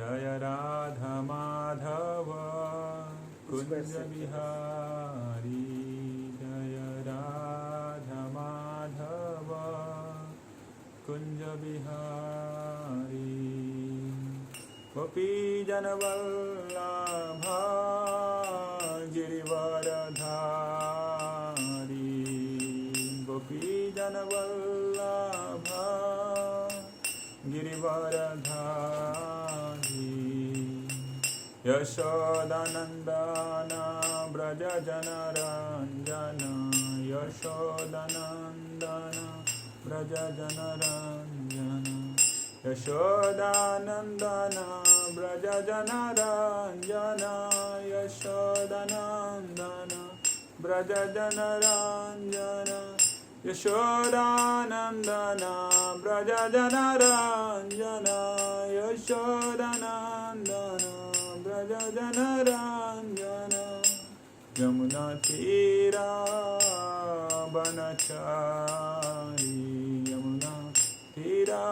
जय राधा माधव कुंज बिहारी, जय राधा माधव कुंज बिहारी। गोपी जन वल्लभा गिरिवरधारी, गोपी जन वल्लभा गिरिवरधारी। यशोदानंदन ब्रज जनरंजन, यशोदानंदन ब्रज जनरंजन, यशोदानंदन ब्रज जनरंजन, यशोदानंदन ब्रज जनरंजन, यशोदानंदन ब्रज जनरंजन, यशोदानंदन ब्रज जनरंजन। यमुना तीरा बनचारी, यमुना तीरा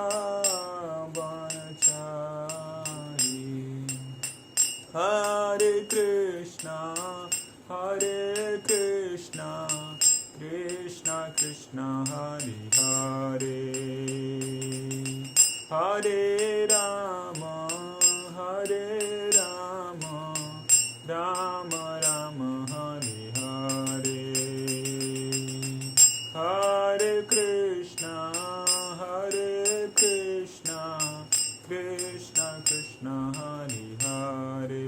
बनचारी। हरे कृष्णा कृष्णा कृष्णा हरे हरे, हरे राम राम राम हरे हरे। हरे कृष्णा कृष्णा कृष्णा हरे हरे,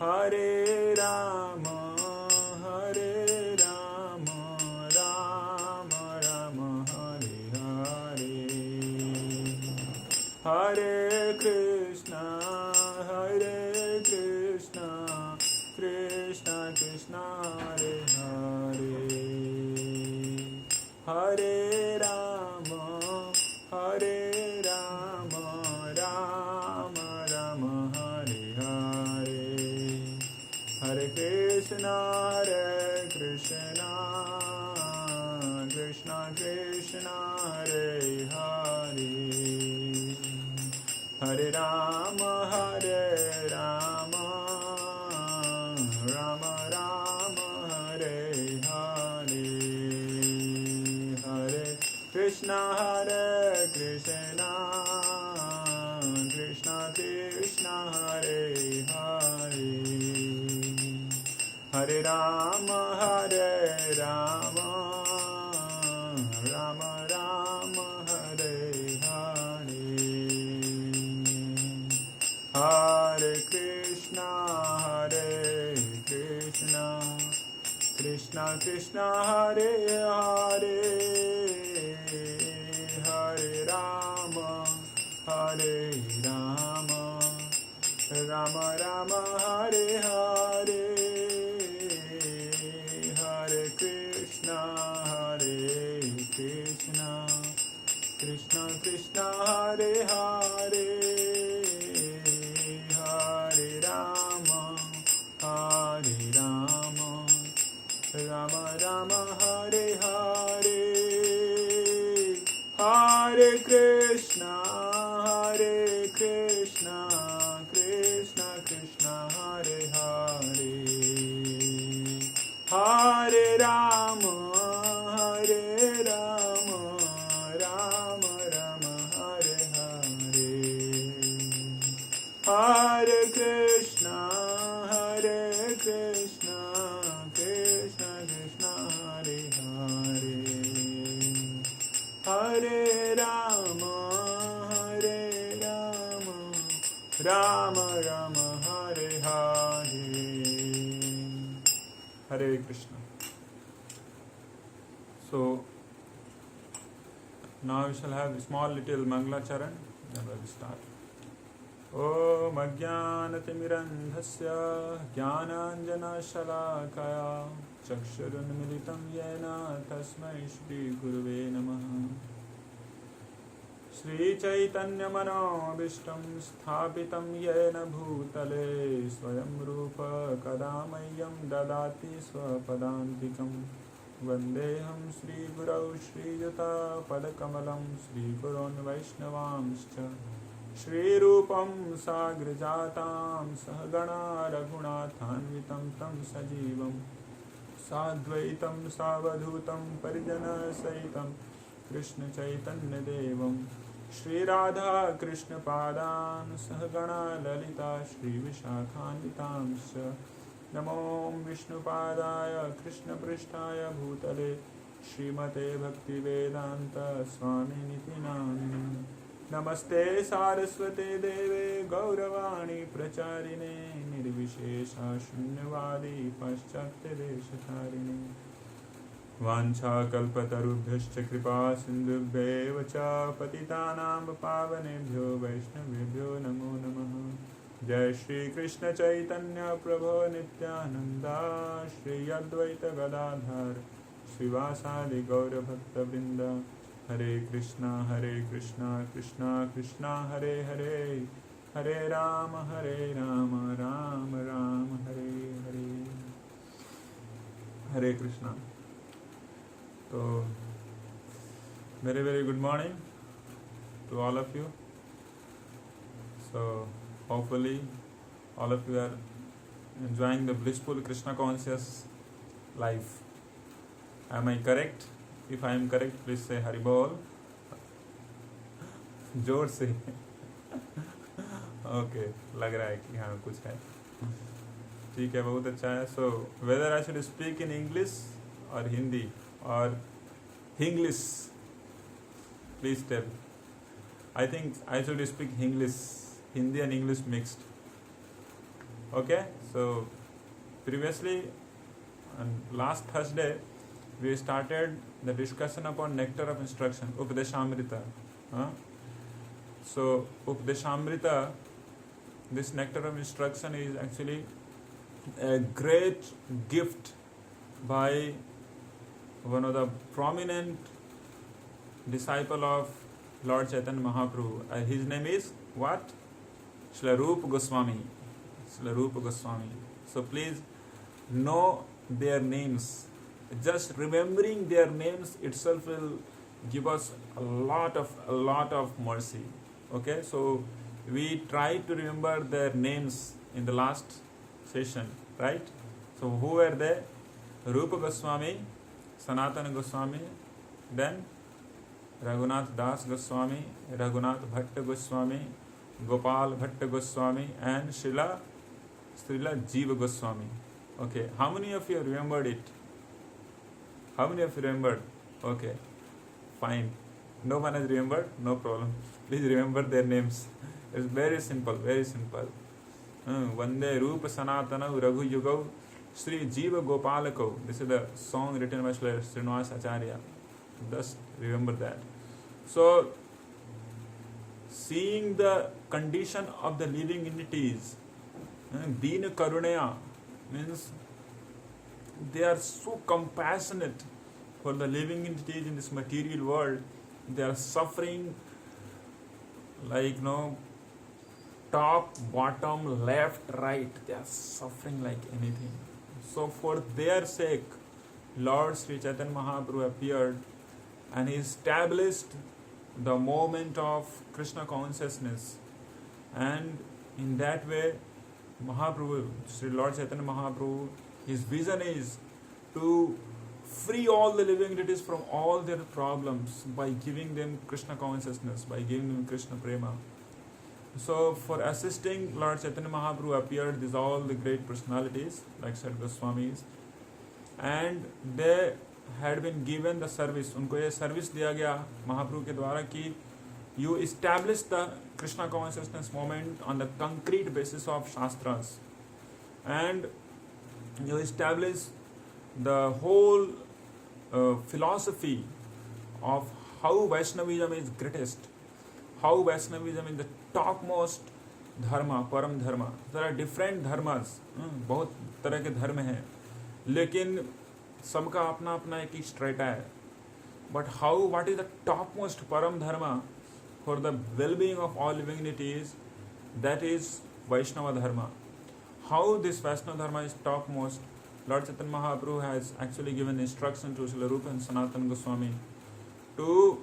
हरे राम राम राम हरे हरे। हरे कृष्णा कृष्णा कृष्णा हरे हरे, हरे राम राम राम हरे हरे। हरे कृष्णा कृष्णा कृष्णा हरे हरे, हरे राम राम राम हरे हरे। हरे कृष्णा कृष्णा कृष्णा हरे हरे, हरे राम राम राम हरे हरे। हरे कृष्णा कृष्णा हरे हरे, हरे राम राम हरे हरे। हरे कृष्णा कृष्णा हरे हरे, हरे राम राम हरे हरे। हरे कृष्णा कृष्णा हरे हरे, हरे राम राम हरे हरे। हरे कृष्णा कृष्णा हरे हरे, हरे Ram Ram Hare Hare. Hare Krishna. So now we shall have a small little Mangala Charan, then we will start. Om Ajnanatimmirandhasya Jnananjanashalakaya Chakshurunmilitam Yena Tasmai Shri Gurave Namaha. Shri Chaitanya Manobishtam Sthapitam Yena Bhutale Swayam Rupa Kadamayam Dadati Swapadantikam Vandeham Shri Gurau Shri Yuta Padakamalam Shri Gurun Vaishnavamscha श्रीरूपं साग्रजातां सहगणा रघुनाथान्वितं तं सजीवं साद्वैतं सावधूतं परिजनसहितं कृष्णचैतन्यदेवं श्रीराधा कृष्णपादान् सहगणा ललिता श्रीविशाखान्वितांश्च नमो विष्णुपादाय कृष्णपृष्ठाय भूतले श्रीमते भक्तिवेदान्त स्वामिनिति नामिने नमस्ते सारस्वते देवे गौरवाणी प्रचारिणे निर्विशेषा शून्यवादी पाश्चात्यदेशतारिणे वाञ्छाकल्पतरुभ्यश्च कृपा सिन्धुभ्येव च पतितानां पावनेभ्यो वैष्णवेभ्यो नमो नमः। जय श्री कृष्ण चैतन्य प्रभो नित्यानंदा श्री अद्वैत गदाधर श्रीवासादि गौर भक्तवृंद हरे कृष्णा कृष्णा कृष्णा हरे हरे हरे राम राम राम हरे हरे। हरे कृष्णा। तो very good morning to all of you. So hopefully all of you are enjoying the blissful Krishna conscious life. Am I correct? If I am correct, please say Hari Bol. जोर से ओके लग रहा है कि हाँ कुछ है, ठीक है, बहुत अच्छा है। So whether I should speak in English और हिंदी और English, please tell. I think I should speak English, Hindi and English mixed. Okay, so previously on last Thursday we started the discussion upon nectar of instruction, Upadeshamrita. So Upadeshamrita, this nectar of instruction is actually a great gift by one of the prominent disciple of Lord Chaitanya Mahaprabhu. His name is what? Srila Rupa Goswami. Srila Rupa Goswami. So please know their names. Just remembering their names itself will give us a lot of mercy. Okay, so we tried to remember their names in the last session, right? So who were they? Rupa Goswami, Sanatana Goswami, then Raghunath Das Goswami, Raghunath Bhatta Goswami, Gopal Bhatta Goswami, and Srila Jiva Goswami. Okay, how many of you remembered it? How many of you remembered? Okay, fine. No one has remembered? No problem. Please remember their names. It's very simple, very simple. Vande Rupa Sanatana Raghu Yugau Sri Jiva Gopalako. This is the song written by Srinivas Acharya. Just remember that. So, seeing the condition of the living entities, Dina Karunaya means they are so compassionate for the living entities in this material world. They are suffering like top, bottom, left, right. They are suffering like anything. So for their sake, Lord Sri Chaitanya Mahaprabhu appeared and he established the moment of Krishna consciousness. And in that way, Mahaprabhu, Sri Lord Chaitanya Mahaprabhu, his vision is to free all the living entities from all their problems by giving them Krishna consciousness, by giving them Krishna prema. So for assisting Lord Chaitanya Mahaprabhu appeared these all the great personalities like said Goswamis, and they had been given the service. उनको ये service दिया गया महाप्रभु के द्वारा कि you establish the Krishna consciousness moment on the concrete basis of Shastras, and you establish the whole philosophy of how Vaishnavism is greatest, how Vaishnavism is the topmost dharma, param dharma. There are different dharmas, बहुत तरह के धर्म हैं, लेकिन सबका अपना अपना एक ही स्ट्रेटा है. But how, what is the topmost param dharma for the well-being of all living entities? That is Vaishnava dharma. How this Vaishnava dharma is topmost? Lord Chaitanya Mahaprabhu has actually given instruction to Srila Rupa and Sanatana Goswami to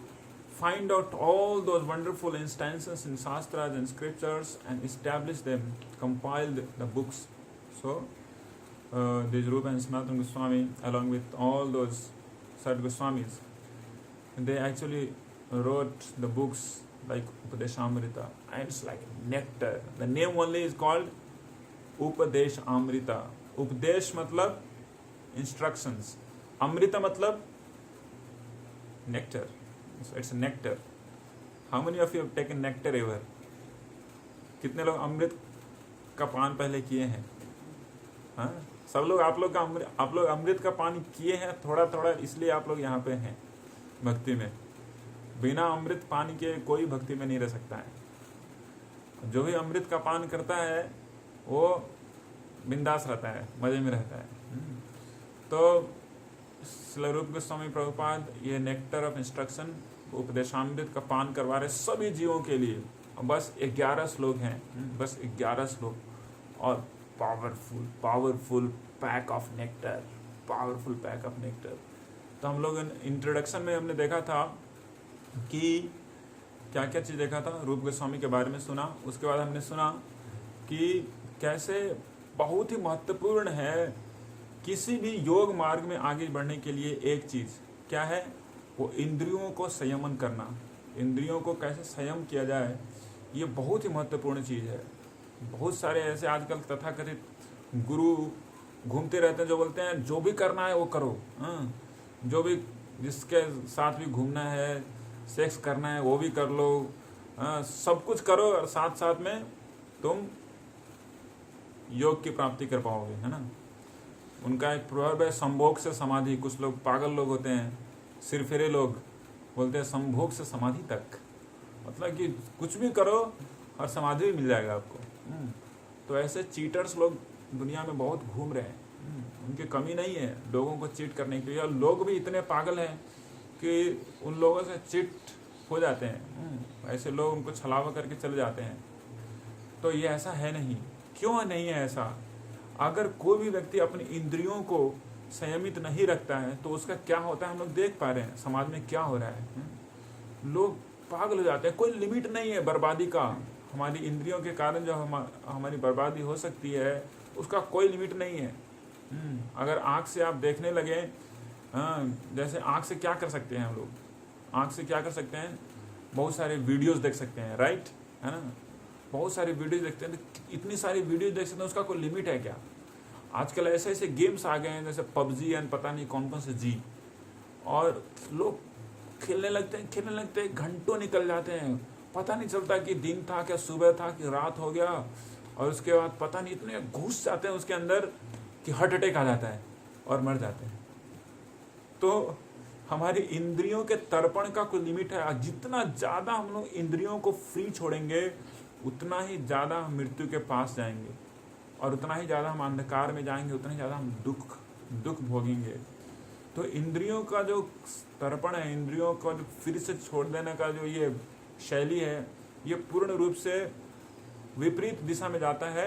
find out all those wonderful instances in Shastras and scriptures and establish them, compile the books. So, this Rupa and Sanatana Goswami, along with all those Sat Goswamis, they actually wrote the books like Upadeshamrita, and it's like nectar. The name only is called Upadeshamrita. Upadesh matlab instructions. Amrita matlab nectar. So it's nectar. How many of you have taken nectar ever? कितने लोग अमृत का पान पहले किए हैं? हाँ, सब लोग आप लोग अमृत का पान किए हैं, थोड़ा थोड़ा, इसलिए आप लोग यहाँ पे हैं भक्ति में. बिना अमृत पान के कोई भक्ति में नहीं रह सकता है. जो भी अमृत का पान करता है वो बिंदास रहता है, मजे में रहता है. तो श्रील रूप गोस्वामी प्रभुपाद ये नेक्टर ऑफ इंस्ट्रक्शन, उपदेशामृत का पान करवा रहे सभी जीवों के लिए. बस 11 श्लोक हैं, बस 11 श्लोक, और powerful pack of nectar, powerful pack of nectar. तो हम लोग इंट्रोडक्शन में हमने देखा था कि क्या क्या चीज़ देखा था, रूप गोस्वामी के बारे में सुना. उसके बाद हमने सुना कि कैसे बहुत ही महत्वपूर्ण है किसी भी योग मार्ग में आगे बढ़ने के लिए एक चीज़ क्या है, वो इंद्रियों को संयमन करना. इंद्रियों को कैसे संयम किया जाए, ये बहुत ही महत्वपूर्ण चीज़ है. बहुत सारे ऐसे आजकल तथाकथित गुरु घूमते रहते हैं जो बोलते हैं जो भी करना है वो करो, जो भी जिसके साथ भी घूमना है, सेक्स करना है वो भी कर लो, सब कुछ करो और साथ साथ में तुम योग की प्राप्ति कर पाओगे, है ना. उनका एक प्रभाव है, संभोग से समाधि. कुछ लोग पागल लोग होते हैं, सिरफिरे लोग बोलते हैं संभोग से समाधि तक, मतलब कि कुछ भी करो और समाधि भी मिल जाएगा आपको. तो ऐसे चीटर्स लोग दुनिया में बहुत घूम रहे हैं. उनकी कमी नहीं है लोगों को चीट करने के लिए, और लोग भी इतने पागल हैं कि उन लोगों से चीट हो जाते हैं. ऐसे लोग उनको छलावा करके चले जाते हैं. तो ये ऐसा है नहीं. क्यों नहीं है ऐसा? अगर कोई भी व्यक्ति अपनी इंद्रियों को संयमित नहीं रखता है तो उसका क्या होता है, हम लोग देख पा रहे हैं समाज में क्या हो रहा है. लोग पागल हो जाते हैं. कोई लिमिट नहीं है बर्बादी का. हमारी इंद्रियों के कारण जो हमारी बर्बादी हो सकती है उसका कोई लिमिट नहीं है. अगर आँख से आप देखने लगे, जैसे आँख से क्या कर सकते हैं हम लोग, आँख से क्या कर सकते हैं, बहुत सारे वीडियोस देख सकते हैं, राइट, है ना. बहुत सारी वीडियोस देखते हैं. तो इतनी सारी वीडियोस देख सकते हैं, उसका कोई लिमिट है क्या? आजकल ऐसे ऐसे गेम्स आ गए हैं जैसे पबजी एंड पता नहीं कौन कौन से जी, और लोग खेलने लगते हैं, घंटों निकल जाते हैं, पता नहीं चलता कि दिन था क्या, सुबह था कि रात हो गया. और उसके बाद पता नहीं इतने घुस जाते हैं उसके अंदर कि हार्ट अटैक आ जाता है और मर जाते हैं. तो हमारी इंद्रियों के तर्पण का कोई लिमिट है. जितना ज़्यादा हम लोग इंद्रियों को फ्री छोड़ेंगे उतना ही ज़्यादा हम मृत्यु के पास जाएंगे, और उतना ही ज़्यादा हम अंधकार में जाएंगे, उतना ही ज़्यादा हम दुख भोगेंगे. तो इंद्रियों का जो तर्पण है, इंद्रियों को जो फिर से छोड़ देने का जो ये शैली है, ये पूर्ण रूप से विपरीत दिशा में जाता है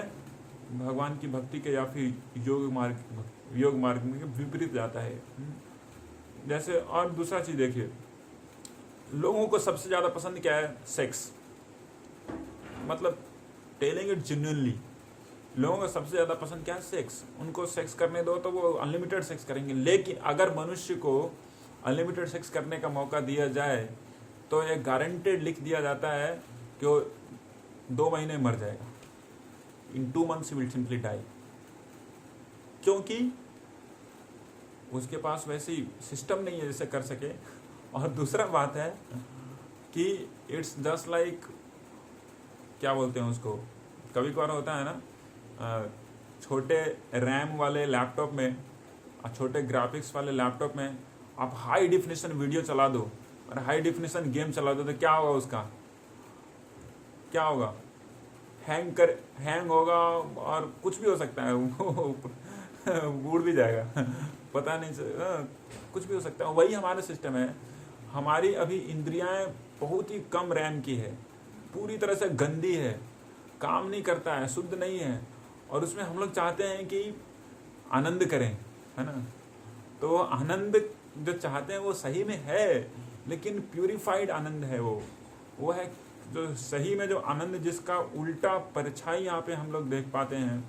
भगवान की भक्ति के, या फिर योग मार्ग में विपरीत जाता है. जैसे और दूसरा चीज़ देखिए, लोगों को सबसे ज़्यादा पसंद क्या है? सेक्स. मतलब टेलिंग इट जेन्युइनली, लोगों को सबसे ज़्यादा पसंद क्या है? सेक्स. उनको सेक्स करने दो तो वो अनलिमिटेड सेक्स करेंगे. लेकिन अगर मनुष्य को अनलिमिटेड सेक्स करने का मौका दिया जाए तो ये गारंटेड लिख दिया जाता है कि वो 2 महीने मर जाएगा. In 2 months he will simply die. क्योंकि उसके पास वैसी सिस्टम नहीं है जैसे कर सके. और दूसरा बात है कि इट्स जस्ट लाइक, क्या बोलते हैं उसको, कभी कभार होता है ना, छोटे रैम वाले लैपटॉप में, छोटे ग्राफिक्स वाले लैपटॉप में आप हाई डिफिनेशन वीडियो चला दो और हाई डिफिनेशन गेम चला दो, तो क्या होगा उसका? क्या होगा? हैंग होगा और कुछ भी हो सकता है, उड़ भी जाएगा, पता नहीं, कुछ भी हो सकता है. वही हमारा सिस्टम है. हमारी अभी इंद्रियां बहुत ही कम रैम की है, पूरी तरह से गंदी है, काम नहीं करता है, शुद्ध नहीं है, और उसमें हम लोग चाहते हैं कि आनंद करें, है ना. तो आनंद जो चाहते हैं वो सही में है, लेकिन प्यूरिफाइड आनंद है वो है जो सही में जो आनंद जिसका उल्टा परछाई यहाँ पे हम लोग देख पाते हैं।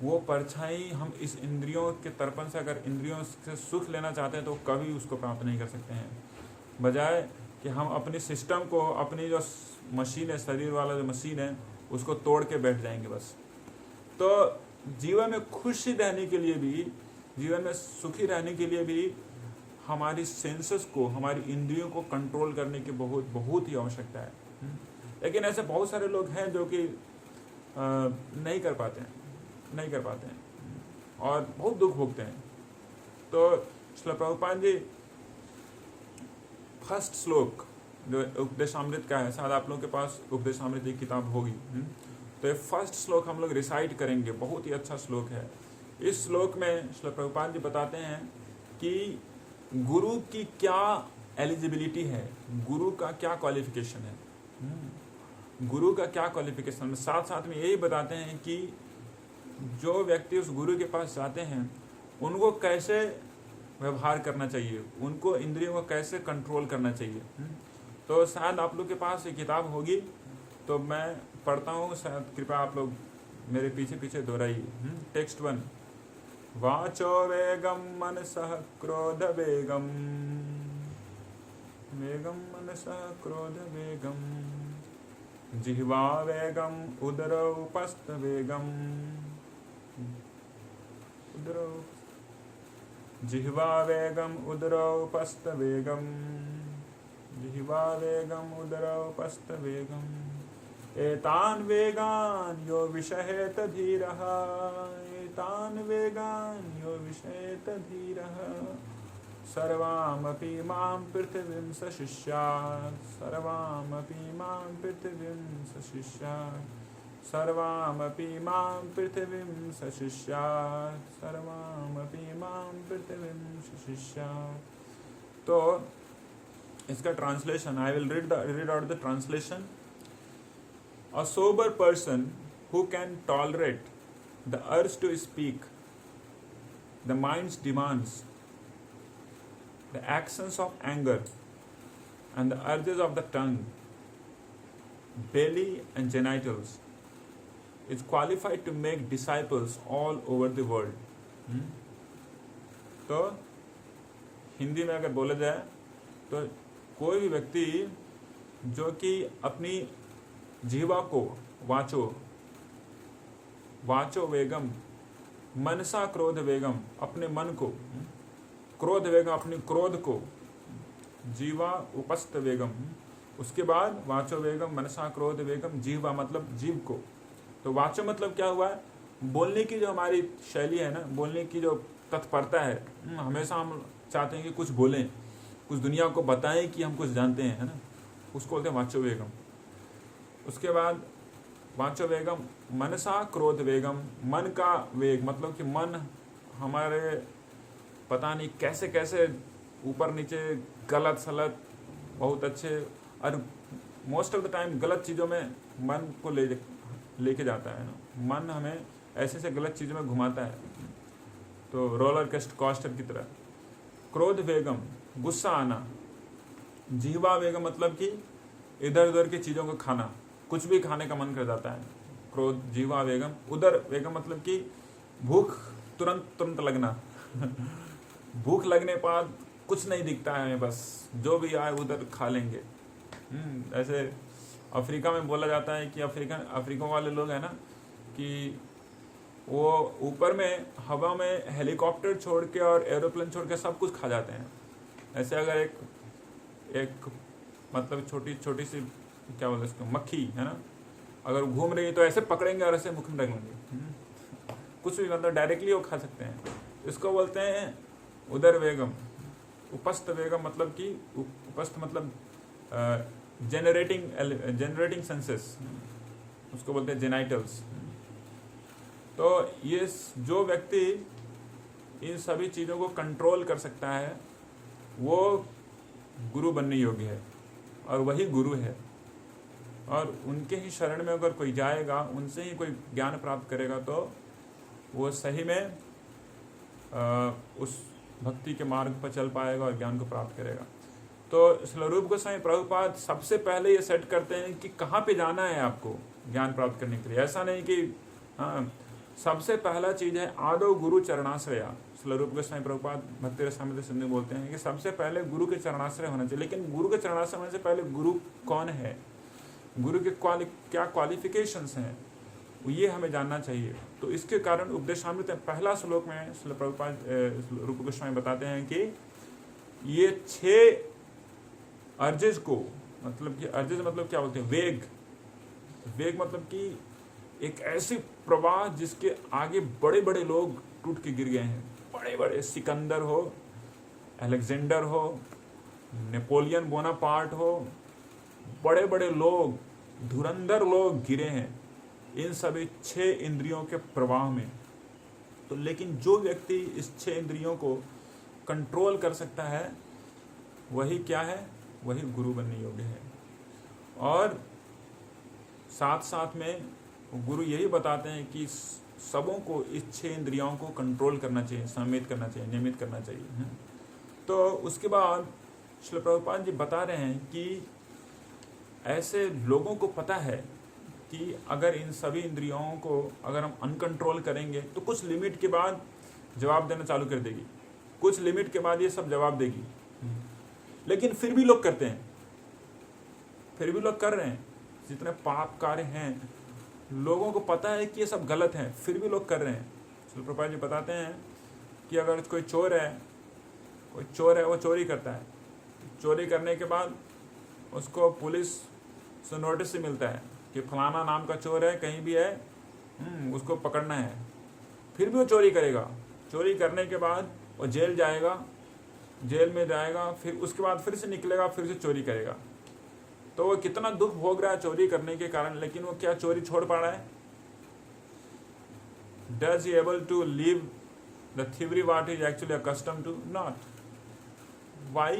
वो परछाई हम इस इंद्रियों के तर्पण से, अगर इंद्रियों से सुख लेना चाहते हैं तो कभी उसको प्राप्त नहीं कर सकते हैं, बजाय कि हम अपनी सिस्टम को, अपनी जो मशीन है, शरीर वाला जो मशीन है, उसको तोड़ के बैठ जाएंगे बस। तो जीवन में खुश रहने के लिए भी, जीवन में सुखी रहने के लिए भी हमारी सेंसेस को, हमारी इंद्रियों को कंट्रोल करने की बहुत ही आवश्यकता है। लेकिन ऐसे बहुत सारे लोग हैं जो कि नहीं कर पाते हैं और बहुत दुख भोगते हैं। तो श्रील प्रभुपाद जी फर्स्ट श्लोक जो उपदेशामृत का है, शायद आप लोगों के पास उपदेशामृत की किताब होगी, तो ये फर्स्ट श्लोक हम लोग रिसाइट करेंगे। बहुत ही अच्छा श्लोक है। इस श्लोक में श्रील प्रभुपाद जी बताते हैं कि गुरु की क्या एलिजिबिलिटी है, गुरु का क्या क्वालिफिकेशन है, गुरु का क्या क्वालिफिकेशन है। साथ साथ में यही बताते हैं कि जो व्यक्ति उस गुरु के पास जाते हैं उनको कैसे व्यवहार करना चाहिए, उनको इंद्रियों को कैसे कंट्रोल करना चाहिए। तो शायद आप लोग के पास ये किताब होगी, तो मैं पढ़ता हूँ, शायद कृपया आप लोग मेरे पीछे पीछे दोहराइए। टेक्स्ट 1। वाचो वेगम मनसः क्रोध वेगम, वेगम मनसः क्रोध वेगम, जिह्वा वेगम उदरोपस्थ वेगम, जिह्वा वेगम उदरोपस्थ वेगम, जिह्वा वेगम उदरोपस्थ वेगम, एतान वेगान यो विषयेत धीरः, एतान वेगान यो विषयेत धीरः, सर्वामपि मां पृथिवीं सशिष्यात्, सर्वामपि मां पृथिवीं सशिष्यात्, सर्वामपि मां पृथिवीं सशिष्यात्, सर्वामपि मां पृथिवीं सशिष्यात्। तो इसका translation, I will read out the translation. A sober person who can tolerate the urge to speak, the mind's demands, the actions of anger, and the urges of the tongue, belly and genitals, is qualified to make disciples all over the world. तो हिंदी में अगर बोला जाए तो कोई भी व्यक्ति जो कि अपनी जीवा को वाचो वेगम, मनसा क्रोध वेगम, अपने मन को, क्रोध वेगम अपनी क्रोध को, जीवा उपस्थ वेगम, उसके बाद वाचो वेगम मनसा क्रोध वेगम, जीवा मतलब जीव को। तो वाचो मतलब क्या हुआ है, बोलने की जो हमारी शैली है ना, बोलने की जो तत्परता है, हमेशा हम चाहते हैं कि कुछ बोलें, कुछ दुनिया को बताएं कि हम कुछ जानते हैं, है ना, उसको बोलते हैं वाचो वेगम। उसके बाद वाचो वेगम मनसा क्रोध वेगम, मन का वेग मतलब कि मन हमारे पता नहीं कैसे कैसे ऊपर नीचे, गलत सलत, बहुत अच्छे, और मोस्ट ऑफ द टाइम गलत चीज़ों में मन को लेके जाता है ना। मन हमें ऐसे से गलत चीज़ों में घुमाता है, तो रोलर कोस्टर की तरह। क्रोध वेगम गुस्सा आना, जीवा वेगम मतलब कि इधर उधर की चीज़ों को खाना, कुछ भी खाने का मन कर जाता है, क्रोध जीवा वेगम। उधर वेगम मतलब कि भूख तुरंत लगना भूख लगने बाद कुछ नहीं दिखता है, बस जो भी आए उधर खा लेंगे। ऐसे अफ्रीका में बोला जाता है कि अफ्रीका वाले लोग हैं ना, कि वो ऊपर में हवा में हेलीकॉप्टर छोड़ के और एरोप्लेन छोड़ के सब कुछ खा जाते हैं। ऐसे अगर एक मतलब छोटी सी क्या बोलते हैं इसको, मक्खी है ना, अगर घूम रही है तो ऐसे पकड़ेंगे और ऐसे मुख में डालेंगे, कुछ भी मतलब डायरेक्टली वो खा सकते हैं। इसको बोलते हैं उदर वेगम। उपस्थ वेगम मतलब कि उपस्थ मतलब जनरेटिंग सेंसेस, उसको बोलते हैं जेनाइटल्स। तो ये जो व्यक्ति इन सभी चीज़ों को कंट्रोल कर सकता है वो गुरु बनने योग्य है, और वही गुरु है। और उनके ही शरण में अगर कोई जाएगा, उनसे ही कोई ज्ञान प्राप्त करेगा, तो वो सही में उस भक्ति के मार्ग पर चल पाएगा और ज्ञान को प्राप्त करेगा। तो स्वरूप गोस्वामी प्रभुपाद सबसे पहले ये सेट करते हैं कि कहाँ पे जाना है आपको ज्ञान प्राप्त करने के लिए। ऐसा नहीं कि हाँ, सबसे पहला चीज है आदो गुरु चरणाश्रया। स्वरूप गोस्वामी प्रभुपाद भक्ति रसामृत सिंधु में बोलते हैं कि सबसे पहले गुरु के चरणाश्रय होना चाहिए। लेकिन गुरु के चरणाश्रय होने से पहले गुरु कौन है, गुरु के क्या क्वालिफिकेशंस हैं, ये हमें जानना चाहिए। तो इसके कारण उपदेशामृत पहला श्लोक में श्रील प्रभुपाद रूप गोस्वामी बताते हैं कि ये 6 अर्जेज को, मतलब कि अर्जेज मतलब क्या बोलते हैं, वेग। वेग मतलब कि एक ऐसी प्रवाह जिसके आगे बड़े बड़े लोग टूट के गिर गए हैं। बड़े बड़े सिकंदर हो, अलेक्जेंडर हो, नेपोलियन बोनापार्ट हो, बड़े बड़े लोग, धुरंधर लोग गिरे हैं इन सभी 6 इंद्रियों के प्रवाह में। तो लेकिन जो व्यक्ति इस 6 इंद्रियों को कंट्रोल कर सकता है वही क्या है, वही गुरु बनने योग्य है। और साथ साथ में गुरु यही बताते हैं कि सबों को इस 6 इंद्रियों को कंट्रोल करना चाहिए, संयमित करना चाहिए, नियमित करना चाहिए। तो उसके बाद श्रील प्रभुपाद जी बता रहे हैं कि ऐसे लोगों को पता है कि अगर इन सभी इंद्रियों को अगर हम अनकंट्रोल करेंगे तो कुछ लिमिट के बाद जवाब देना चालू कर देगी, कुछ लिमिट के बाद ये सब जवाब देगी। लेकिन फिर भी लोग करते हैं, फिर भी लोग कर रहे हैं। जितने पाप कार्य हैं लोगों को पता है कि ये सब गलत है, फिर भी लोग कर रहे हैं। श्रील प्रभुपाद जी बताते हैं कि अगर कोई चोर है वो चोरी करता है, चोरी करने के बाद उसको पुलिस से नोटिस से मिलता है कि फलाना नाम का चोर है, कहीं भी है, उसको पकड़ना है। फिर भी वो चोरी करेगा। चोरी करने के बाद वो जेल जाएगा, जेल में जाएगा, फिर उसके बाद फिर से निकलेगा, फिर से चोरी करेगा। तो वो कितना दुख भोग रहा है चोरी करने के कारण, लेकिन वो क्या चोरी छोड़ पा रहा है? Does he able to leave the thievery what he is actually accustomed to? Not. Why?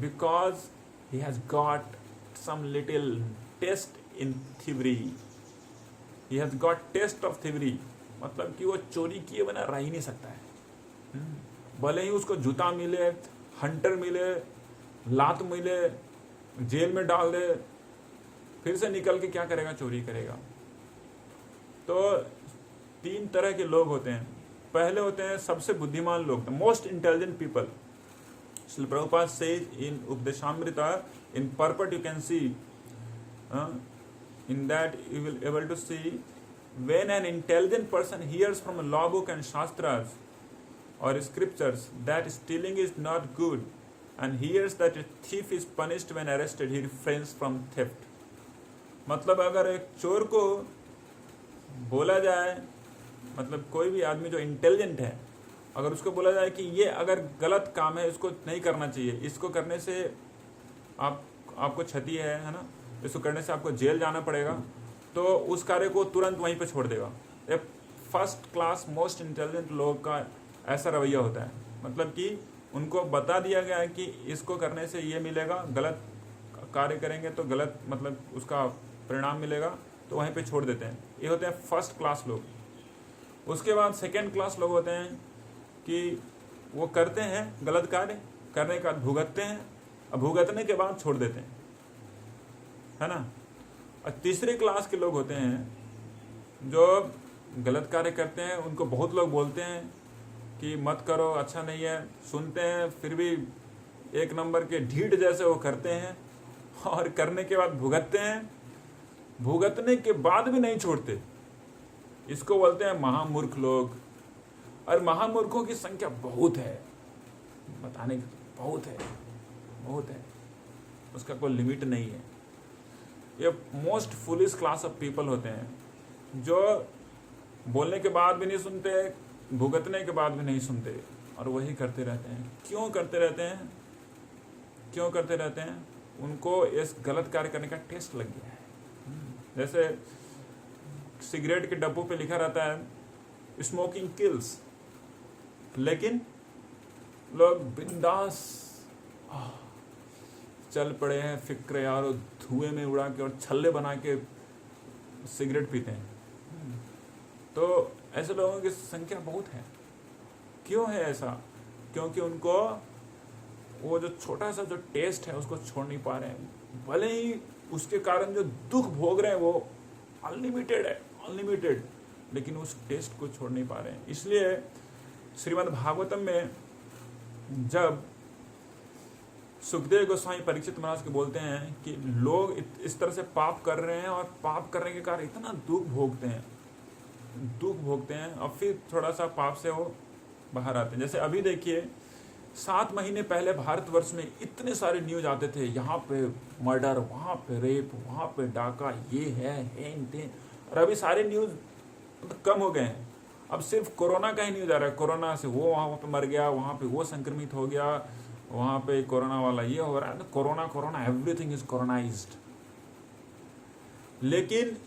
Because he has got some little taste in thievery. He has got taste of thievery. मतलब कि वो चोरी किए बिना रह ही नहीं सकता है। भले ही उसको जूता मिले, हंटर मिले, लात मिले, जेल में डाल दे, फिर से निकल के क्या करेगा, चोरी करेगा। तो 3 तरह के लोग होते हैं। पहले होते हैं सबसे बुद्धिमान लोग, most intelligent people. Srila Prabhupada says in Upadeshamrita, in पर्पट you can see, in that you will able to see when an intelligent person hears from a law book and shastras or scriptures that stealing is not good and hears that a thief is punished when arrested, he refrains from theft. मतलब अगर एक चोर को बोला जाए, मतलब कोई भी आदमी जो इंटेलिजेंट है, अगर उसको बोला जाए कि ये अगर गलत काम है, इसको नहीं करना चाहिए, इसको करने से आपको क्षति है ना, इसको करने से आपको जेल जाना पड़ेगा, तो उस कार्य को तुरंत वहीं पे छोड़ देगा। एक फर्स्ट क्लास मोस्ट इंटेलिजेंट लोग का ऐसा रवैया होता है। मतलब कि उनको बता दिया गया है कि इसको करने से ये मिलेगा, गलत कार्य करेंगे तो गलत मतलब उसका परिणाम मिलेगा, तो वहीं पे छोड़ देते हैं। ये होते हैं फर्स्ट क्लास लोग। उसके बाद सेकेंड क्लास लोग होते हैं कि वो करते हैं गलत कार्य, करने के बाद भुगतते हैं, और भुगतने के बाद छोड़ देते हैं, है ना। और तीसरे क्लास के लोग होते हैं जो गलत कार्य करते हैं, उनको बहुत लोग बोलते हैं कि मत करो, अच्छा नहीं है, सुनते हैं, फिर भी 1 नंबर के ढीठ जैसे वो करते हैं, और करने के बाद भुगतते हैं, भुगतने के बाद भी नहीं छोड़ते। इसको बोलते हैं महामूर्ख लोग। और महामूर्खों की संख्या बहुत है, बताने की बहुत है, उसका कोई लिमिट नहीं है। ये most foolish class of people होते हैं जो बोलने के बाद भी नहीं सुनते, भुगतने के बाद भी नहीं सुनते, और वही करते रहते हैं। क्यों करते रहते हैं? उनको इस गलत कार्य करने का टेस्ट लग गया है। जैसे सिगरेट के डब्बों पे लिखा रहता है स्मोकिंग किल्स, लेकिन लोग बिंदास चल पड़े हैं, फिक्र यार, धुएं में उड़ा के और छल्ले बना के सिगरेट पीते हैं। तो ऐसे लोगों की संख्या बहुत है। क्यों है ऐसा? क्योंकि उनको वो जो छोटा सा जो टेस्ट है उसको छोड़ नहीं पा रहे हैं, भले ही उसके कारण जो दुख भोग रहे हैं वो अनलिमिटेड है, अनलिमिटेड, लेकिन उस टेस्ट को छोड़ नहीं पा रहे हैं। इसलिए श्रीमद् भागवतम में जब सुखदेव गोस्वामी परीक्षित महाराज को बोलते हैं कि लोग इस तरह से पाप कर रहे हैं और पाप करने के कारण इतना दुख भोगते हैं, और फिर थोड़ा सा पाप से वो बाहर आते हैं। जैसे अभी देखिए 7 महीने पहले भारतवर्ष में इतने सारे न्यूज आते थे, यहाँ पे मर्डर, वहाँ पे रेप, वहाँ पे डाका, ये है और अभी सारे न्यूज कम हो गए हैं। अब सिर्फ कोरोना का ही न्यूज आ रहा है, कोरोना से वो वहाँ पे मर गया, वहाँ पे वो संक्रमित हो गया, वहाँ पे कोरोना वाला ये हो रहा है, कोरोना एवरीथिंग इज कोरोनाइज्ड। लेकिन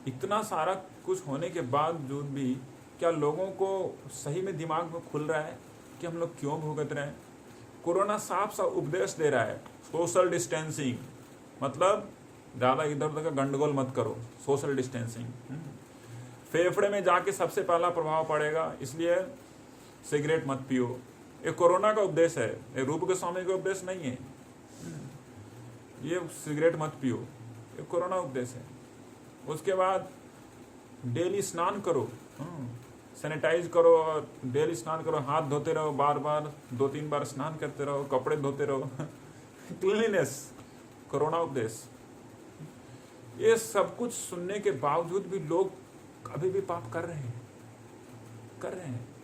इतना सारा कुछ होने के बावजूद भी क्या लोगों को सही में दिमाग में खुल रहा है कि हम लोग क्यों भुगत रहे हैं? कोरोना साफ साफ उपदेश दे रहा है, सोशल डिस्टेंसिंग, मतलब ज़्यादा इधर उधर का गंडगोल मत करो, सोशल डिस्टेंसिंग। फेफड़े में जाके सबसे पहला प्रभाव पड़ेगा, इसलिए सिगरेट मत पियो। ये कोरोना का उपदेश है, ये रूप गोस्वामी का उपदेश नहीं है। ये सिगरेट मत पियो, ये कोरोना उपदेश है। उसके बाद डेली स्नान करो, सैनिटाइज करो, और डेली स्नान करो, हाथ धोते रहो, बार बार 2-3 बार स्नान करते रहो, कपड़े धोते रहो क्लीनलीनेस, कोरोना उपदेश। ये सब कुछ सुनने के बावजूद भी लोग अभी भी पाप कर रहे हैं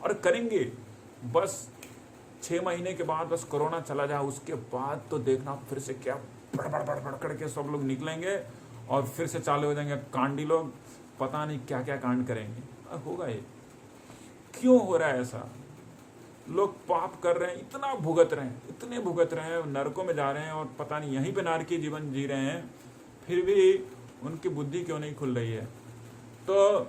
और करेंगे। बस 6 महीने के बाद बस कोरोना चला जाए, उसके बाद तो देखना फिर से क्या बड़ करके सब लोग निकलेंगे और फिर से चालू हो जाएंगे कांडी लोग, पता नहीं क्या क्या कांड करेंगे। होगा ये क्यों हो रहा है ऐसा? लोग पाप कर रहे हैं, इतना भुगत रहे हैं, नरकों में जा रहे हैं और पता नहीं यहीं पे नारकीय जीवन जी रहे हैं, फिर भी उनकी बुद्धि क्यों नहीं खुल रही है? तो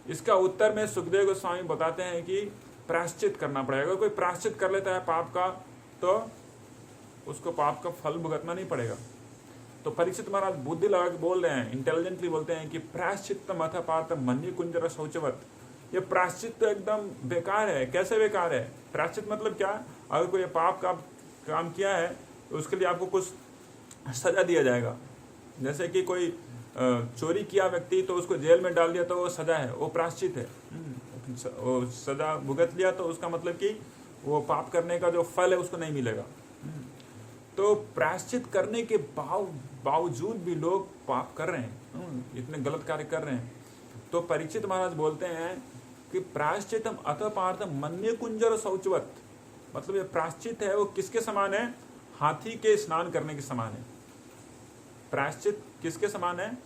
इसका उत्तर में सुखदेव गोस्वामी बताते हैं कि प्रायश्चित करना पड़ेगा। अगर कोई प्रायश्चित कर लेता है पाप का तो उसको पाप का फल भुगतना नहीं पड़ेगा। तो परीक्षित महाराज बुद्धि लगा के बोल रहे हैं, इंटेलिजेंटली बोलते हैं कि प्रायश्चित अथ पार्थ मन्य कुंजर शौचवत। ये प्रायश्चित तो एकदम बेकार है। कैसे बेकार है? प्रायश्चित मतलब क्या? अगर कोई पाप का काम किया है तो उसके लिए आपको कुछ सजा दिया जाएगा। जैसे कि कोई चोरी किया व्यक्ति तो उसको जेल में डाल दिया तो वो सजा है, वो प्रायश्चित है। वो सजा भुगत लिया तो उसका मतलब कि वो पाप करने का जो फल है उसको नहीं मिलेगा। तो प्रायश्चित करने के बावजूद भी लोग पाप कर रहे हैं, इतने गलत कार्य कर रहे हैं। तो परीक्षित महाराज बोलते हैं कि प्रायश्चितम अथ पार्थ मन्य कुंजर शौचवत, मतलब ये प्रायश्चित है वो किसके समान है? हाथी के स्नान करने के समान है। प्रायश्चित किसके समान है?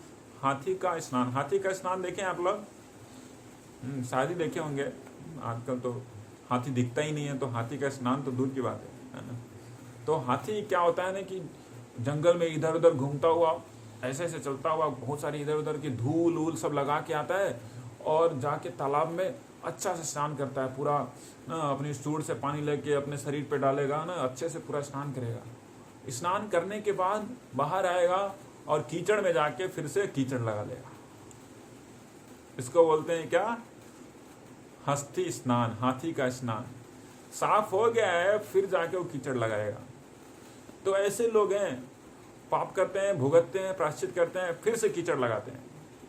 हाथी का स्नान। हाथी का स्नान देखें आप लोग, शायद ही देखे होंगे। आजकल तो हाथी दिखता ही नहीं है, तो हाथी का स्नान तो दूर की बात है ना। तो हाथी क्या होता है ना कि जंगल में इधर उधर घूमता हुआ, ऐसे ऐसे चलता हुआ, बहुत सारी इधर उधर की धूल वूल सब लगा के आता है और जाके तालाब में अच्छा से स्नान करता है। पूरा ना अपनी सूंड से पानी लेके अपने शरीर पे डालेगा ना, अच्छे से पूरा स्नान करेगा। स्नान करने के बाद बाहर आएगा और कीचड़ में जाके फिर से कीचड़ लगा लेगा। इसको बोलते हैं क्या? हस्ती स्नान, हाथी का स्नान। साफ हो गया है फिर जाके वो कीचड़ लगाएगा। तो ऐसे लोग हैं, पाप करते हैं, भुगतते हैं, प्रायश्चित करते हैं, फिर से कीचड़ लगाते हैं।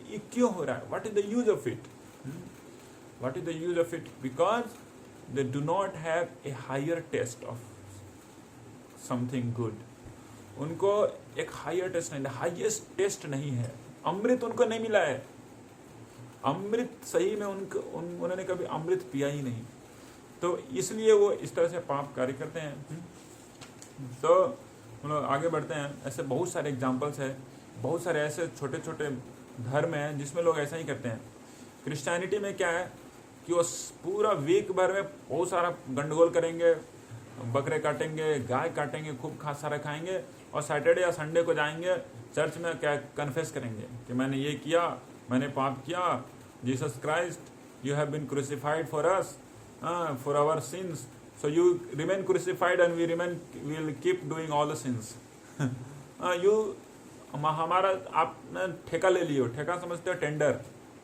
ये क्यों हो रहा है? What is the use of it? What is the use of it? Because they do not have a higher taste of something good. उनको एक हायर टेस्ट नहीं, हाईएस्ट टेस्ट नहीं है। अमृत उनको नहीं मिला है। अमृत सही में उन्होंने कभी अमृत पिया ही नहीं, तो इसलिए वो इस तरह से पाप कार्य करते हैं। तो हम लोग आगे बढ़ते हैं। ऐसे बहुत सारे एग्जाम्पल्स है, बहुत सारे ऐसे छोटे छोटे धर्म हैं जिसमें लोग ऐसा ही करते हैं। क्रिश्चियनिटी में क्या है कि वो पूरा वीक भर में बहुत सारा गंडगोल करेंगे, बकरे काटेंगे, गाय काटेंगे, खूब सारा खाएंगे, और सैटरडे या संडे को जाएंगे चर्च में, क्या कन्फेस करेंगे कि मैंने ये किया, मैंने पाप किया, Jesus Christ you have been crucified for us, for our sins, so you remain crucified and we will keep doing all the sins. हमारा आपने ठेका ले लियो, ठेका समझते हो? टेंडर।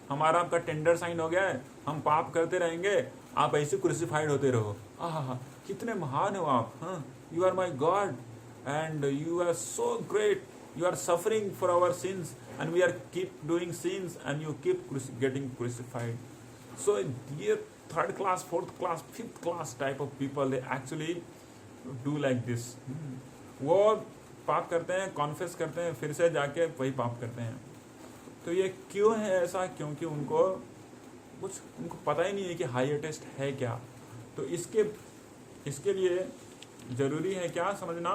हमारा आपका टेंडर साइन हो गया है, हम पाप करते रहेंगे, आप ऐसे क्रूसिफाइड होते रहो। कितने महान हो आप, हाँ, you are my God and you are so great, you are suffering for our sins and we are keep doing sins and you keep getting crucified. So dear third class, fourth class, fifth class type of people, they actually do like this. वो पाप करते हैं, confess करते हैं, फिर से जाके वही पाप करते हैं. तो ये क्यों है ऐसा? क्योंकि उनको पता ही नहीं है कि हायर टेस्ट है क्या. तो इसके लिए जरूरी है क्या समझना?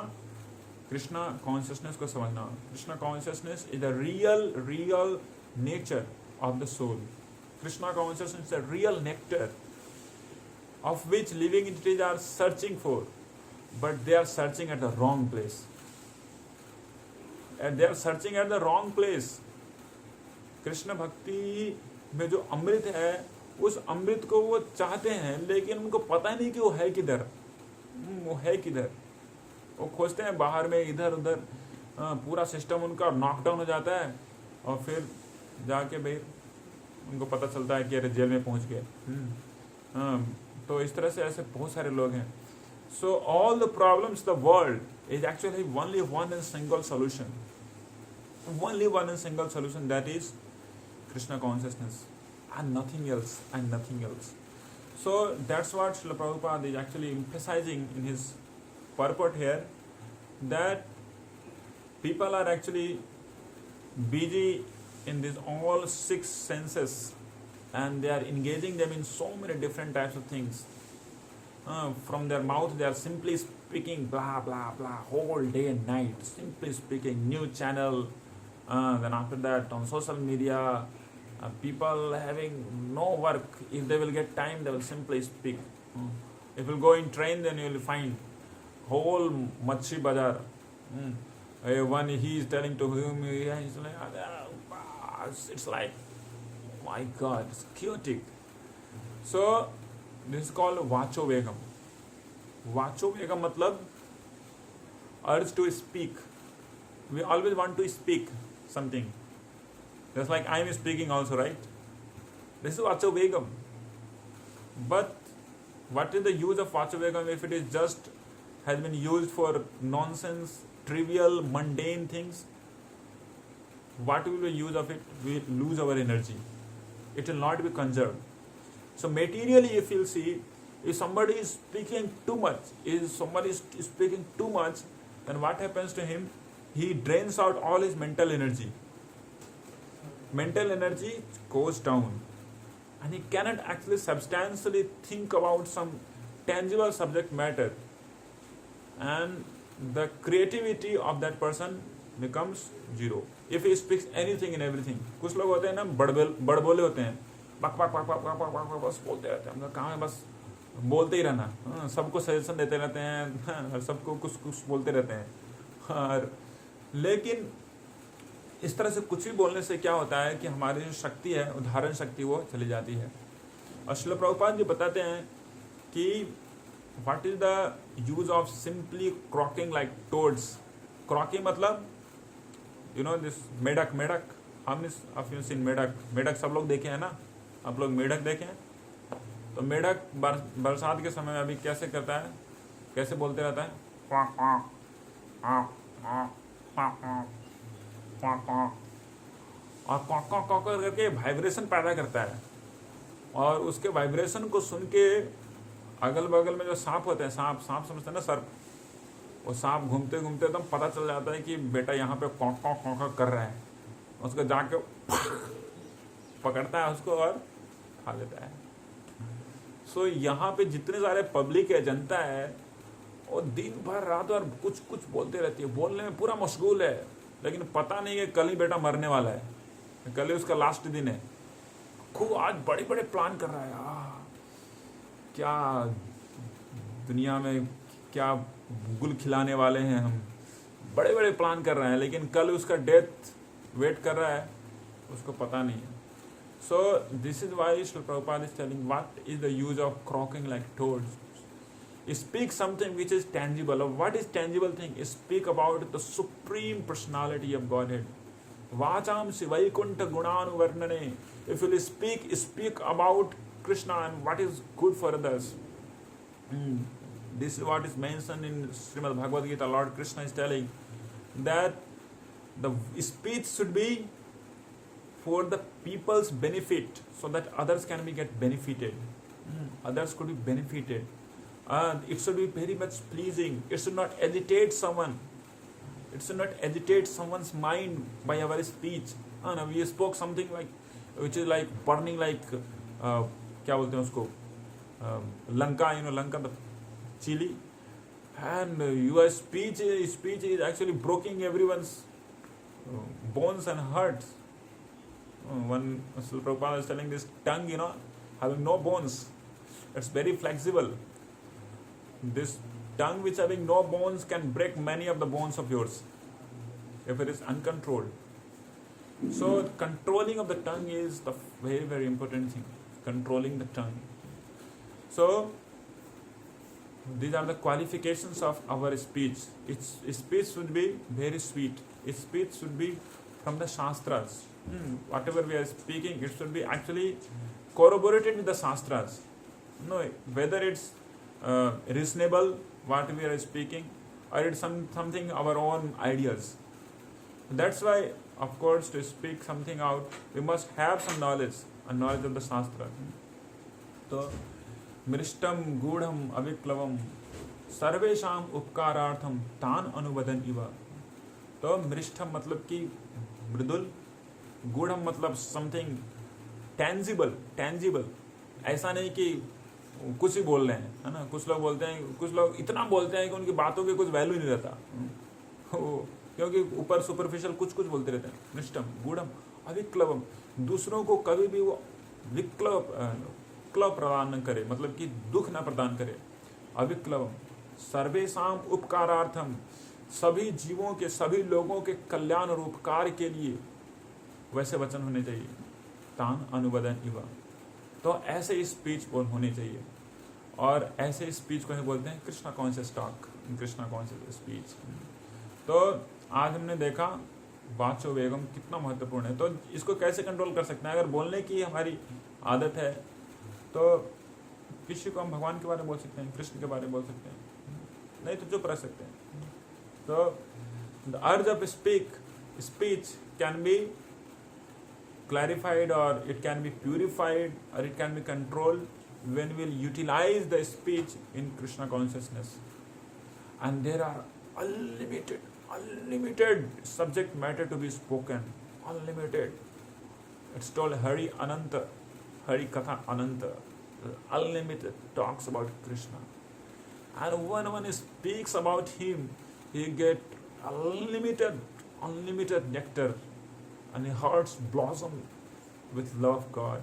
कृष्णा कॉन्शियसनेस को समझना. Krishna consciousness is the real nature of the soul. Krishna consciousness is the real nectar of which living entities are searching for, but they are searching at the wrong place. And they are searching at the wrong place. Krishna भक्ति में जो अमृत है, उस अमृत को वो चाहते हैं, लेकिन उनको पता नहीं कि वो है किधर. वो है किधर? वो खोजते हैं बाहर में, इधर उधर, पूरा सिस्टम उनका नॉकडाउन हो जाता है और फिर जाके भाई उनको पता चलता है कि अरे जेल में पहुंच गए. तो इस तरह से ऐसे बहुत सारे लोग हैं. So all the problems the world is actually only one and single solution. Only one and single solution, that is Krishna consciousness and nothing else. So that's what Srila Prabhupada is actually emphasizing in his purport here, that people are actually busy in these all six senses and they are engaging them in so many different types of things. From their mouth they are simply speaking blah blah blah whole day and night, simply speaking, new channel, then after that on social media, people having no work, if they will get time they will simply speak. If you go in train, then you will find whole Machi Bazar. One he is telling to him, he's like, it's like, my God, it's chaotic. So this is called Vacho Vegam. Vacho Vegam matlab urge to speak. We always want to speak something. Just like I am speaking also, right? This is Vacho Vegam. But what is the use of Vacho Vegam if it is just has been used for nonsense, trivial, mundane things? What will be the use of it? We lose our energy. It will not be conserved. So materially, if you see, if somebody is speaking too much, then what happens to him? He drains out all his mental energy. Mental energy goes down. And he cannot actually substantially think about some tangible subject matter. And the creativity of that person becomes zero. If he speaks anything and everything. कुछ लोग होते हैं ना बड़बोले होते हैं, बक बक बक बक बक बक बस बोलते रहते हैं. उनका काम है बस बोलते ही रहना, सबको सजेशन देते रहते हैं, सबको कुछ कुछ बोलते रहते हैं. और लेकिन इस तरह से कुछ भी बोलने से क्या होता है कि हमारी जो शक्ति है, उदाहरण शक्ति, वो चली जाती है. और श्रील प्रभुपाद जी बताते हैं कि what is the use of simply croaking like toads. Croaking मतलब यू नो दिस मेढक. हमने सीन मेढक सब लोग देखे हैं ना. आप लोग मेढक देखे हैं? तो मेढक बरसात के समय में अभी कैसे करता है, कैसे बोलते रहता है? और कॉक करके वाइब्रेशन पैदा करता है. और उसके वाइब्रेशन को सुन के अगल बगल में जो सांप होते हैं, सांप समझते हैं ना, सर्प, वो सांप घूमते घूमते एकदम पता चल जाता है कि बेटा यहाँ पे कॉक कर रहा है. उसको जाके पकड़ता है उसको और खा लेता है. सो यहाँ पे जितने सारे पब्लिक है, जनता है, वो दिन भर रात और कुछ कुछ बोलते रहती है, बोलने में पूरा मशगूल है, लेकिन पता नहीं है कल ही बेटा मरने वाला है, कल ही उसका लास्ट दिन है. खूब आज बड़े बड़े प्लान कर रहा है. क्या दुनिया में क्या गुल खिलाने वाले हैं हम, बड़े बड़े प्लान कर रहे हैं, लेकिन कल उसका डेथ वेट कर रहा है, उसको पता नहीं है. So this is why Shri Prabhupada is telling what is the use of croaking like toads. Speak something which is tangible. What is tangible thing? Speak about the supreme personality of Godhead. Vacham Sivaikuntha Gunanuvarnane. If you speak about Krishna and what is good for others. This is what is mentioned in Srimad Bhagavad Gita. Lord Krishna is telling that the speech should be for the people's benefit, so that others can be get benefited. Others could be benefited. And it should be very much pleasing. It should not agitate someone. It should not agitate someone's mind by our speech. We spoke something like, which is like burning like, क्या बोलते हैं उसको, Lanka, Lanka, the chili, and your speech is actually breaking everyone's bones and hearts. One Prabhupada is telling this tongue, having no bones, it's very flexible. This tongue which having no bones can break many of the bones of yours if it is uncontrolled. So controlling of the tongue is the very, very important thing. Controlling the tongue. So these are the qualifications of our speech. Its speech should be very sweet. Its speech should be from the Shastras. Whatever we are speaking, it should be actually corroborated with the Shastras. Whether it's reasonable what we are speaking, or it's something our own ideas. That's why, of course, to speak something out, we must have some knowledge, a knowledge of the Shastra. So, mrishtam gudham aviklavam sarvesham upkarartham tan anuvadan iva. तो मृष्ठम मतलब कि मृदुल, गूढ़म मतलब something tangible. ऐसा नहीं कि कुछ ही बोल रहे हैं, है ना. कुछ लोग बोलते हैं, कुछ लोग इतना बोलते हैं कि उनकी बातों की कुछ वैल्यू नहीं रहता, क्योंकि ऊपर सुपरफिशियल कुछ बोलते रहते हैं. मृष्टम गूढ़म अविक्लवम, दूसरों को कभी भी वो क्लव प्रदान न करे, मतलब कि दुख न प्रदान करे. अविक्लवम सर्वेशाम उपकारार्थम, सभी जीवों के, सभी लोगों के कल्याण और उपकार के लिए वैसे वचन होने चाहिए. तान अनुवदन इवा, तो ऐसे स्पीच होने चाहिए. और ऐसे स्पीच को ही बोलते हैं Krishna conscious talk, Krishna conscious speech. तो आज हमने देखा वाचो वेगम कितना महत्वपूर्ण है. तो इसको कैसे कंट्रोल कर सकते हैं? अगर बोलने की हमारी आदत है तो किसी को हम भगवान के बारे में बोल सकते हैं, कृष्ण के बारे में बोल सकते हैं, नहीं तो चुप रह सकते हैं. तो the urge of speech can be clarified, or it can be purified, or it can be controlled when we'll utilize the speech in Krishna consciousness. And there are unlimited subject matter to be spoken, unlimited. It's told Hari Ananta, Hari Katha Ananta, unlimited talks about Krishna. And when one speaks about him, he get unlimited nectar, and his hearts blossom with love of God.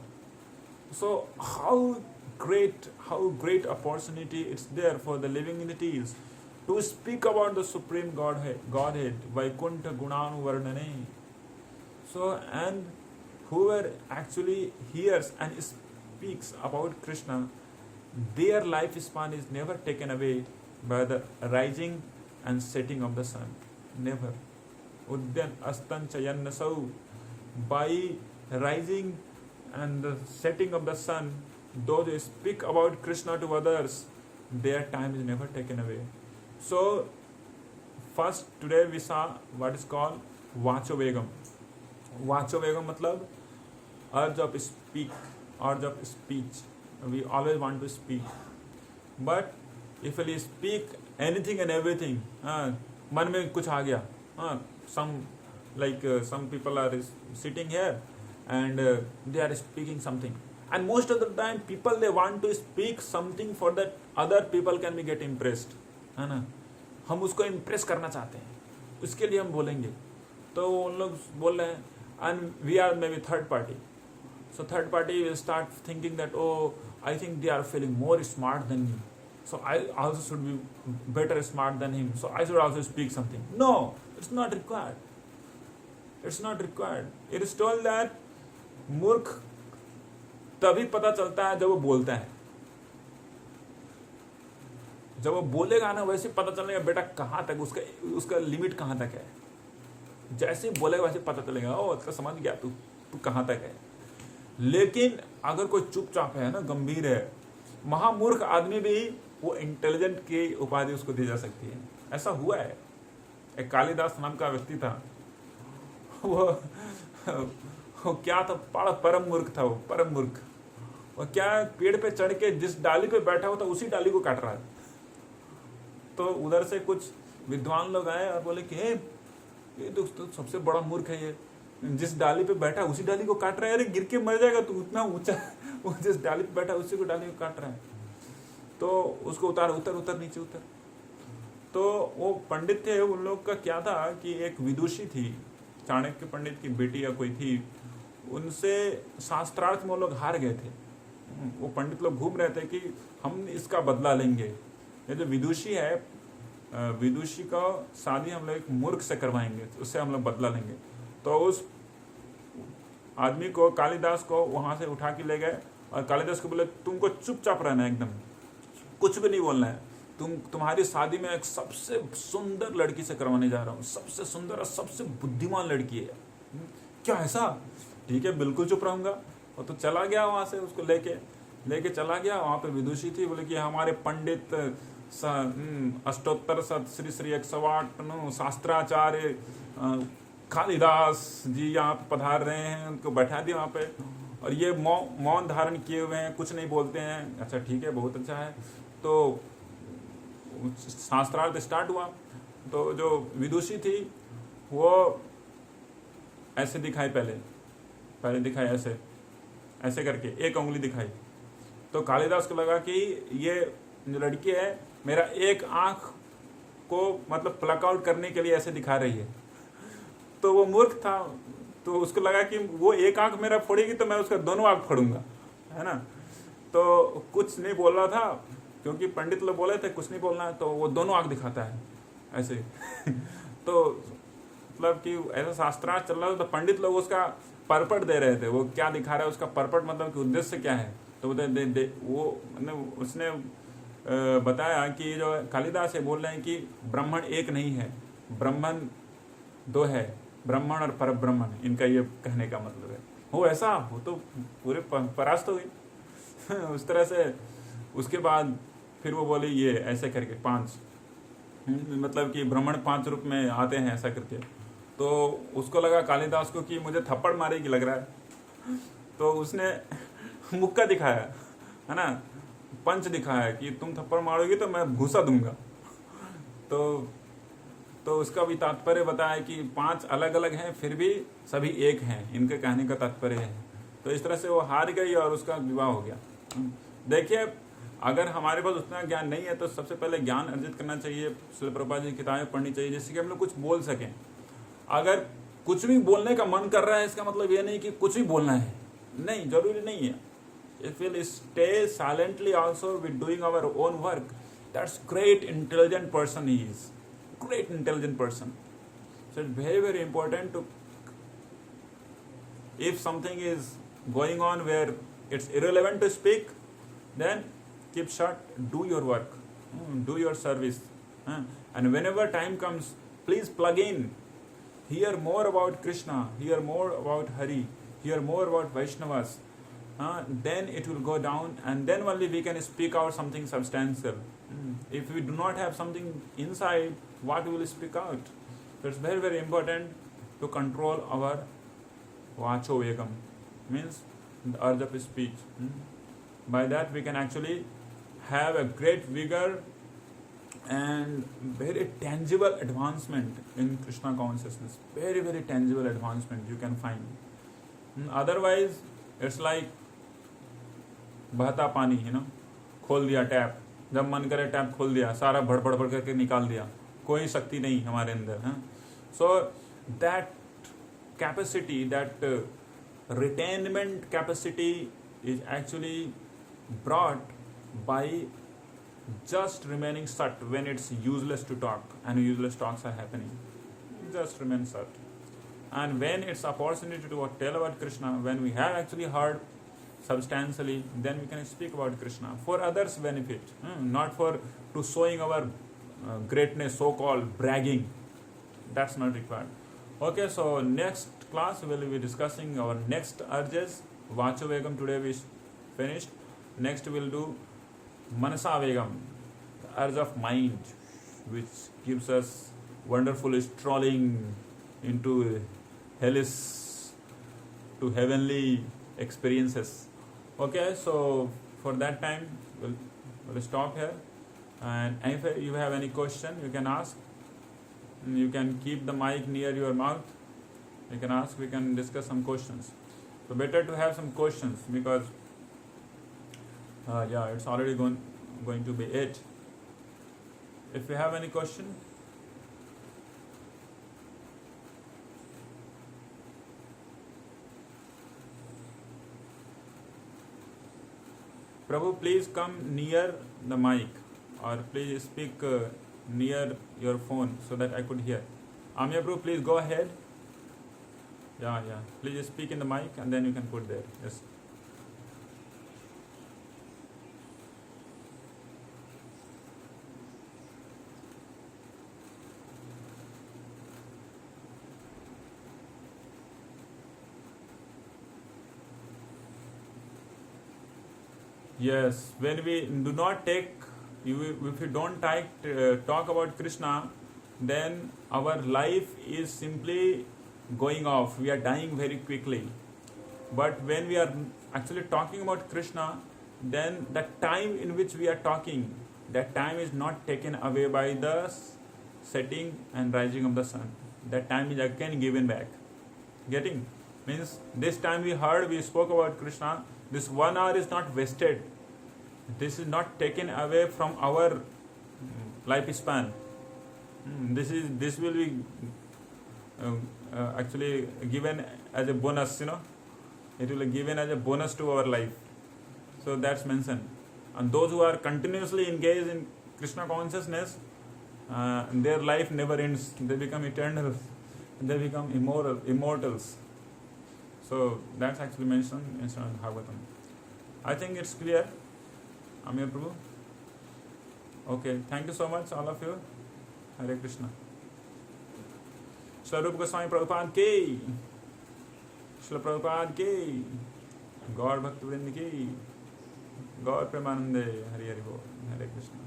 So how great opportunity it's there for the living entities to speak about the Supreme Godhead, Vaikuntha Gunanu Varnane. So, and whoever actually hears and speaks about Krishna, their lifespan is never taken away by the rising and setting of the sun. Never. Udyan astan chayannasau, by rising and the setting of the sun, those who speak about Krishna to others, their time is never taken away. So first today we saw what is called Vacho Vegam. Vacho Vegam matlab urge of speech. We always want to speak, but if we speak anything and everything, मन में कुछ आ गया, some people are sitting here and they are speaking something, and most of the time people they want to speak something for that other people can be get impressed, है ना. हम उसको impress करना चाहते हैं, उसके लिए हम बोलेंगे. तो उन लोग बोल रहे हैं, and we are maybe third party. So third party will start thinking that, oh, I think they are feeling more smart than me, so I also should be better smart than him, so I should also speak something. No, it's not required. It's not required. It is told that मूर्ख तभी पता चलता है जब वो बोलता है. जब वो बोलेगा ना, वैसे पता चलेगा बेटा कहाँ तक उसका लिमिट कहाँ तक है. जैसे ही बोलेगा वैसे पता चलेगा, ओ इसका समझ गया तू कहाँ तक है. लेकिन अगर कोई चुपचाप है ना, गंभीर है, महामूर्ख आदमी भी वो इंटेलिजेंट की उपाधि उसको दी जा सकती है। ऐसा हुआ है। एक कालिदास नाम का व्यक्ति था, वो क्या था, बड़ा परम मूर्ख था, वो परम मूर्ख। और क्या पेड़ पे चढ़ के जिस डाली पे बैठा हुआ था उसी डाली को काट रहा है। तो उधर से कुछ विद्वान लोग आए और बोले कि हे, ये तो सबसे बड़ा मूर्ख है, ये जिस डाली पे बैठा उसी डाली को काट रहा है, अरे गिर के मर जाएगा तू, उतना ऊंचा वो जिस डाली पे बैठा उसी को डाली को काट रहा है। तो उसको उतर नीचे उतर। तो वो पंडित थे, उन लोग का क्या था कि एक विदुषी थी, चाणक्य पंडित की बेटी या कोई थी, उनसे शास्त्रार्थ में वो लोग हार गए थे। वो पंडित लोग घूम रहे थे कि हम इसका बदला लेंगे। ये जो विदुषी है, विदुषी का शादी हम लोग एक मूर्ख से करवाएंगे, उससे हम लोग बदला लेंगे। तो उस आदमी को, कालिदास को वहां से उठा के ले गए और कालिदास को बोले तुमको चुपचाप रहना है, एकदम कुछ भी नहीं बोलना है। तुम्हारी शादी में एक सबसे सुंदर लड़की से करवाने जा रहा हूँ, सबसे सुंदर और सबसे बुद्धिमान लड़की है। क्या ऐसा? ठीक है, बिल्कुल चुप रहूंगा। और तो चला गया वहां से, उसको लेके चला गया। वहां पे विदुषी थी, बोले कि हमारे पंडित अष्टोत्तर श्री श्री 108 शास्त्राचार्य कालिदास जी यहाँ पे पधार रहे हैं। उनको बैठा दिया वहाँ पे, और ये मौन धारण किए हुए हैं, कुछ नहीं बोलते हैं। अच्छा ठीक है, बहुत अच्छा है। तो शास्त्रार्थ स्टार्ट हुआ। तो जो विदुषी थी वो ऐसे दिखाई, पहले दिखाई ऐसे करके एक उंगली दिखाई। तो कालिदास को लगा कि ये जो लड़की है मेरा एक आंख को मतलब प्लक आउट करने के लिए ऐसे दिखा रही है। तो वो मूर्ख था, तो उसको लगा कि वो एक आंख मेरा फोड़ेगी तो मैं उसका दोनों आंख फोड़ूंगा, है ना। तो कुछ नहीं बोल रहा था, क्योंकि पंडित लोग बोले थे कुछ नहीं बोलना है, तो वो दोनों आंख दिखाता है ऐसे। तो मतलब कि ऐसा शास्त्रार्थ चल रहा था, तो पंडित लोग उसका परपट दे रहे थे, वो क्या दिखा रहा है उसका परपट, मतलब कि उद्देश्य क्या है। तो वो मतलब उसने बताया कि जो कालिदास है बोल रहे हैं कि ब्राह्मण एक नहीं है, ब्राह्मण दो है, ब्राह्मण और परब्रह्मण, इनका ये कहने का मतलब है। वो ऐसा, वो तो पूरे परास्त हो गई उस तरह से। उसके बाद फिर वो बोली ये ऐसे करके 5 मतलब कि ब्राह्मण 5 रूप में आते हैं ऐसा करके। तो उसको लगा कालिदास को कि मुझे थप्पड़ मारेगी लग रहा है। तो उसने मुक्का दिखाया, है ना, पंच दिखाया कि तुम थप्पड़ मारोगी तो मैं घूसा दूंगा। तो उसका भी तात्पर्य बताया कि 5 अलग अलग हैं फिर भी सभी एक हैं, इनके कहने का तात्पर्य है। तो इस तरह से वो हार गई और उसका विवाह हो गया। देखिए, अगर हमारे पास उतना ज्ञान नहीं है तो सबसे पहले ज्ञान अर्जित करना चाहिए, श्रील प्रभुपाद जी की किताबें पढ़नी चाहिए, जिससे कि हम लोग कुछ बोल सकें। अगर कुछ भी बोलने का मन कर रहा है, इसका मतलब ये नहीं कि कुछ भी बोलना है, नहीं, जरूरी नहीं है। If we'll stay silently also with doing our own work, that's great intelligent person he is. Great intelligent person. So it's very, very important to, if something is going on where it's irrelevant to speak, then keep shut, do your work, do your service. And whenever time comes, please plug in. Hear more about Krishna, hear more about Hari, hear more about Vaishnavas. Then it will go down, and then only we can speak out something substantial. If we do not have something inside, what we will speak out? So it's very, very important to control our vacho vegam, means the urge of speech. By that we can actually have a great vigor and very tangible advancement in Krishna consciousness. Very, very tangible advancement you can find. Otherwise, it's like बहता पानी, खोल दिया tap, जब मन करे tap खोल दिया, सारा भड़ भड़ भड़ करके निकाल दिया, कोई शक्ति नहीं हमारे अंदर। So that capacity, that retainment capacity is actually brought by just remaining shut when it's useless to talk and useless talks are happening. Just remain shut. And when it's opportunity to tell about Krishna, when we have actually heard substantially, then we can speak about Krishna for others' benefit, not for to showing our greatness, so-called bragging. That's not required. Okay, so next class we will be discussing our next urges. Vacho Vegam today we finished. Next we will do Manasa Vegam. the urge of mind, which gives us wonderful strolling into hellish to heavenly experiences. Okay, so for that time, we'll stop here. And if you have any question, you can ask. You can keep the mic near your mouth. You can ask, we can discuss some questions. So better to have some questions because it's already going to be it. If you have any question, Prabhu, please come near the mic or please speak near your phone so that I could hear. Amya Prabhu, please go ahead. Yeah. Please speak in the mic and then you can put there. Yes. Yes, when we do not take, if we don't talk about Krishna, then our life is simply going off. We are dying very quickly. But when we are actually talking about Krishna, then the time in which we are talking, that time is not taken away by the setting and rising of the sun. That time is again given back. Getting? Means this time we spoke about Krishna. This 1 hour is not wasted. This is not taken away from our lifespan. This will be actually given as a bonus, It will be given as a bonus to our life. So that's mentioned. And those who are continuously engaged in Krishna consciousness, their life never ends. They become eternal. They become immortals. So that's actually mentioned in Bhagavatam. I think it's clear. Amir Prabhu. Okay, thank you so much, all of you. Hare Krishna. Swarup Goswami Prabhupada ki, Srila Prabhupada ki, Gaur Bhakta Vrind ki, Gaur Premanande, Hare Hare Bol, Hare Krishna.